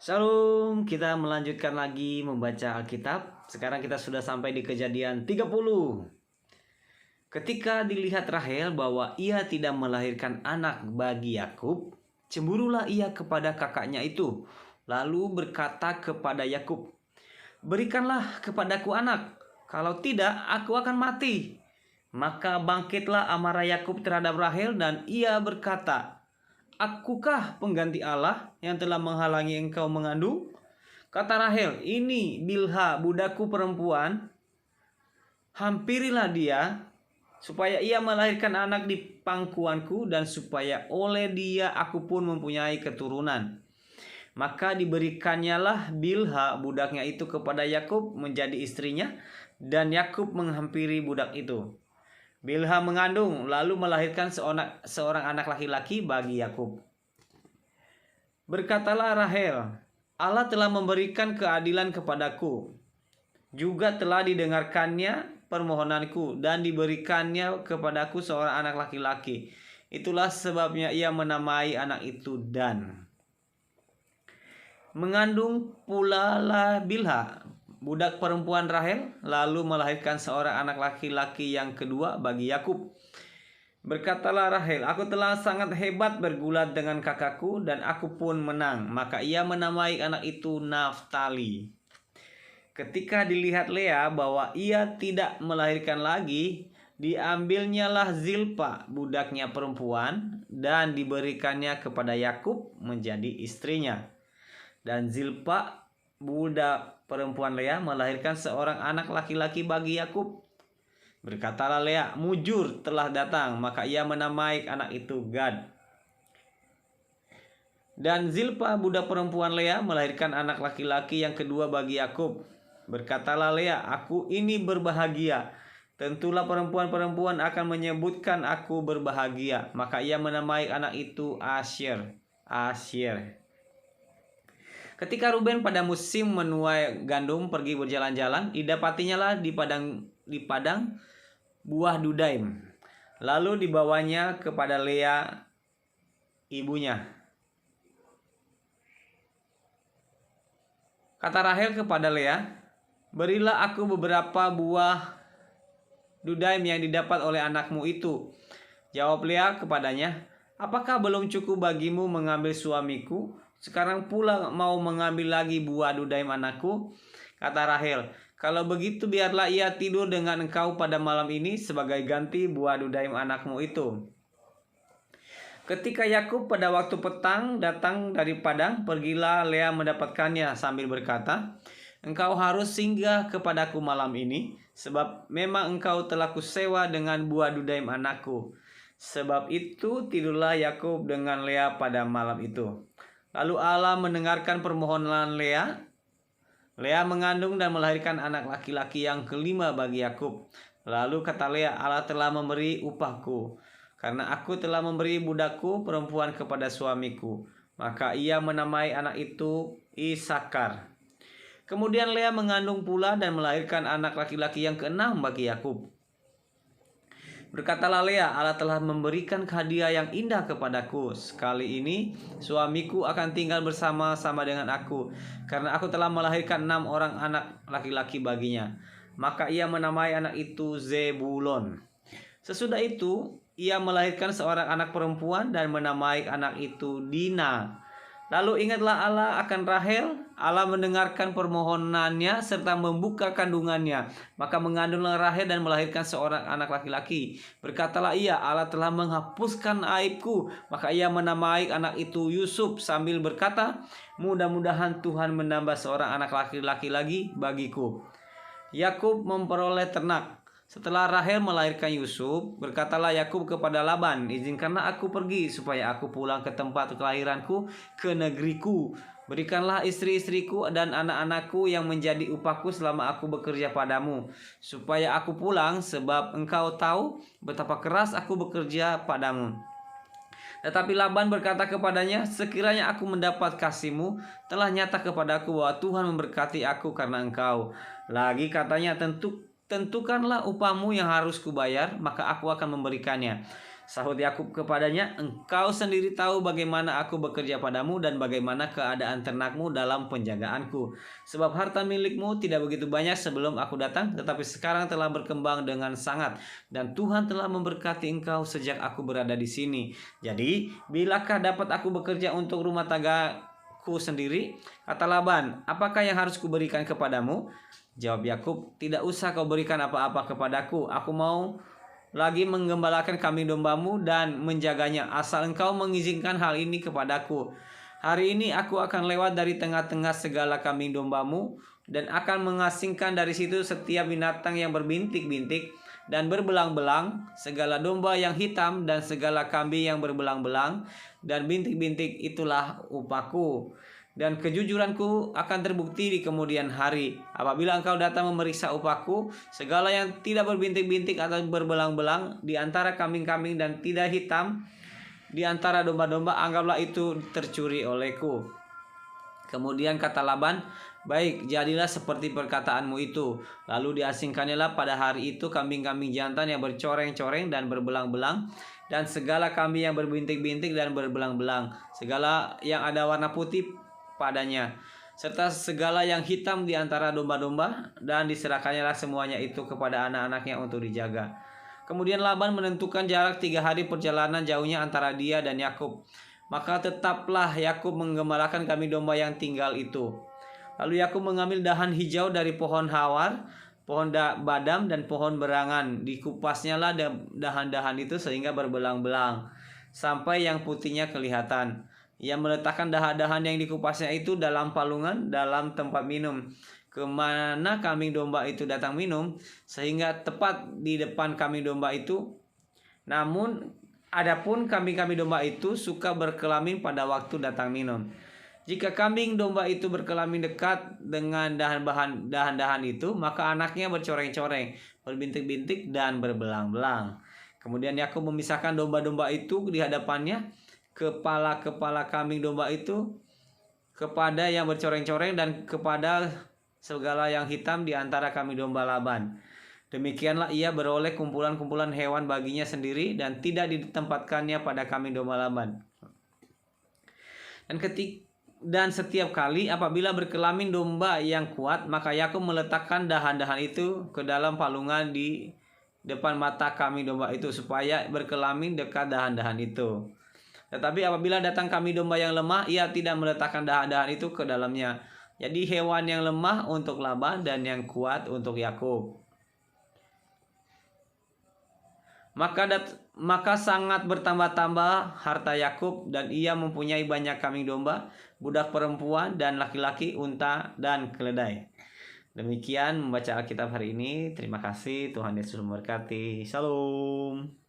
Shalom, kita melanjutkan lagi membaca Alkitab. Sekarang kita sudah sampai di Kejadian 30. Ketika dilihat Rahel bahwa ia tidak melahirkan anak bagi Yakub, cemburulah ia kepada kakaknya itu, lalu berkata kepada Yakub, "Berikanlah kepadaku anak, kalau tidak aku akan mati." Maka bangkitlah amarah Yakub terhadap Rahel dan ia berkata, "Akukah pengganti Allah yang telah menghalangi engkau mengandung?" Kata Rahel, "Ini Bilha budakku perempuan, hampirilah dia, supaya ia melahirkan anak di pangkuanku dan supaya oleh dia aku pun mempunyai keturunan." Maka diberikannya Bilha budaknya itu kepada Yakub menjadi istrinya, dan Yakub menghampiri budak itu. Bilha mengandung lalu melahirkan seorang anak laki-laki bagi Yakub. Berkatalah Rahel, "Allah telah memberikan keadilan kepadaku, juga telah didengarkannya permohonanku dan diberikannya kepadaku seorang anak laki-laki. Itulah sebabnya ia menamai anak itu Dan." Mengandung pula lah Bilha budak perempuan Rahel, lalu melahirkan seorang anak laki-laki yang kedua bagi Yakub. Berkatalah Rahel, "Aku telah sangat hebat bergulat dengan kakakku dan aku pun menang." Maka ia menamai anak itu Naftali. Ketika dilihat Lea bahwa ia tidak melahirkan lagi, diambilnyalah Zilpa budaknya perempuan dan diberikannya kepada Yakub menjadi istrinya. Dan Zilpa budak perempuan Lea melahirkan seorang anak laki-laki bagi Yakub. Berkatalah Lea, "Mujur telah datang." Maka ia menamai anak itu Gad. Dan Zilpa budak perempuan Lea melahirkan anak laki-laki yang kedua bagi Yakub. Berkatalah Lea, "Aku ini berbahagia. Tentulah perempuan-perempuan akan menyebutkan aku berbahagia." Maka ia menamai anak itu Asyer. Ketika Ruben pada musim menuai gandum pergi berjalan-jalan, didapatinya lah di padang buah Dudaim. Lalu dibawanya kepada Lea ibunya. Kata Rahel kepada Lea, "Berilah aku beberapa buah Dudaim yang didapat oleh anakmu itu." Jawab Lea kepadanya, "Apakah belum cukup bagimu mengambil suamiku? Sekarang pula mau mengambil lagi buah Dudaim anakku?" Kata Rahel, "Kalau begitu biarlah ia tidur dengan engkau pada malam ini sebagai ganti buah Dudaim anakmu itu." Ketika Yakub pada waktu petang datang dari padang, pergilah Lea mendapatkannya sambil berkata, "Engkau harus singgah kepadaku malam ini, sebab memang engkau telah kusewa dengan buah Dudaim anakku." Sebab itu tidurlah Yakub dengan Lea pada malam itu. Lalu Allah mendengarkan permohonan Lea. Lea mengandung dan melahirkan anak laki-laki yang kelima bagi Yakub. Lalu kata Lea, "Allah telah memberi upahku, karena aku telah memberi budakku perempuan kepada suamiku." Maka ia menamai anak itu Isakar. Kemudian Lea mengandung pula dan melahirkan anak laki-laki yang keenam bagi Yakub. Berkatalah Lea, "Allah telah memberikan hadiah yang indah kepadaku. Sekali ini suamiku akan tinggal bersama-sama dengan aku, karena aku telah melahirkan 6 orang anak laki-laki baginya." Maka ia menamai anak itu Zebulon. Sesudah itu ia melahirkan seorang anak perempuan dan menamai anak itu Dina. Lalu ingatlah Allah akan Rahel. Allah mendengarkan permohonannya serta membuka kandungannya. Maka mengandunglah Rahel dan melahirkan seorang anak laki-laki. Berkatalah ia, "Allah telah menghapuskan aibku." Maka ia menamai anak itu Yusuf sambil berkata, "Mudah-mudahan Tuhan menambah seorang anak laki-laki lagi bagiku." Yakub memperoleh ternak. Setelah Rahel melahirkan Yusuf, berkatalah Yakub kepada Laban, "Izinkanlah aku pergi supaya aku pulang ke tempat kelahiranku, ke negeriku. Berikanlah istri-istriku dan anak-anakku yang menjadi upahku selama aku bekerja padamu, supaya aku pulang, sebab engkau tahu betapa keras aku bekerja padamu." Tetapi Laban berkata kepadanya, "Sekiranya aku mendapat kasihmu, telah nyata kepadaku bahwa Tuhan memberkati aku karena engkau." Lagi katanya, "Tentukanlah upahmu yang harus kubayar, maka aku akan memberikannya." Sahut Yakub kepadanya, "Engkau sendiri tahu bagaimana aku bekerja padamu dan bagaimana keadaan ternakmu dalam penjagaanku. Sebab harta milikmu tidak begitu banyak sebelum aku datang, tetapi sekarang telah berkembang dengan sangat. Dan Tuhan telah memberkati engkau sejak aku berada di sini. Jadi, bilakah dapat aku bekerja untuk rumah tanggaku sendiri?" Kata Laban, "Apakah yang harus kuberikan kepadamu?" Jawab Yakub, "Tidak usah kau berikan apa-apa kepadaku. Aku mau lagi menggembalakan kambing dombamu dan menjaganya, asal engkau mengizinkan hal ini kepadaku. Hari ini aku akan lewat dari tengah-tengah segala kambing dombamu dan akan mengasingkan dari situ setiap binatang yang berbintik-bintik dan berbelang-belang, segala domba yang hitam dan segala kambing yang berbelang-belang dan bintik-bintik, itulah upahku. Dan kejujuranku akan terbukti di kemudian hari. Apabila engkau datang memeriksa upahku, segala yang tidak berbintik-bintik atau berbelang-belang di antara kambing-kambing dan tidak hitam di antara domba-domba, anggaplah itu tercuri olehku." Kemudian kata Laban, "Baik, jadilah seperti perkataanmu itu." Lalu diasingkannya pada hari itu kambing-kambing jantan yang bercoreng-coreng dan berbelang-belang, dan segala kambing yang berbintik-bintik dan berbelang-belang, segala yang ada warna putih padanya, serta segala yang hitam di antara domba-domba, dan diserahkannya semuanya itu kepada anak-anaknya untuk dijaga. Kemudian Laban menentukan jarak 3 hari perjalanan jauhnya antara dia dan Yakub. Maka tetaplah Yakub menggembalakan kambing domba yang tinggal itu. Lalu Yakub mengambil dahan hijau dari pohon hawar, pohon badam, dan pohon berangan. Dikupasnya lah dahan-dahan itu sehingga berbelang-belang, sampai yang putihnya kelihatan. Ia meletakkan dahan-dahan yang dikupasnya itu dalam palungan dalam tempat minum, kemana kambing domba itu datang minum, sehingga tepat di depan kambing domba itu. Namun adapun kambing-kambing domba itu suka berkelamin pada waktu datang minum. Jika kambing domba itu berkelamin dekat dengan dahan-dahan itu, maka anaknya bercoreng-coreng, berbintik-bintik, dan berbelang-belang. Kemudian Yakub memisahkan domba-domba itu di hadapannya, kepala-kepala kambing domba itu kepada yang bercoreng-coreng dan kepada segala yang hitam di antara kambing domba Laban. Demikianlah ia beroleh kumpulan-kumpulan hewan baginya sendiri dan tidak ditempatkannya pada kambing domba Laban. Dan setiap kali apabila berkelamin domba yang kuat, maka Yakub meletakkan dahan-dahan itu ke dalam palungan di depan mata kambing domba itu, supaya berkelamin dekat dahan-dahan itu. Tetapi apabila datang kambing domba yang lemah, ia tidak meletakkan dahan-dahan itu ke dalamnya. Jadi hewan yang lemah untuk Laban dan yang kuat untuk Yakub. Maka sangat bertambah-tambah harta Yakub, dan ia mempunyai banyak kambing domba, budak perempuan dan laki-laki, unta dan keledai. Demikian membaca Alkitab hari ini. Terima kasih, Tuhan Yesus memberkati. Shalom.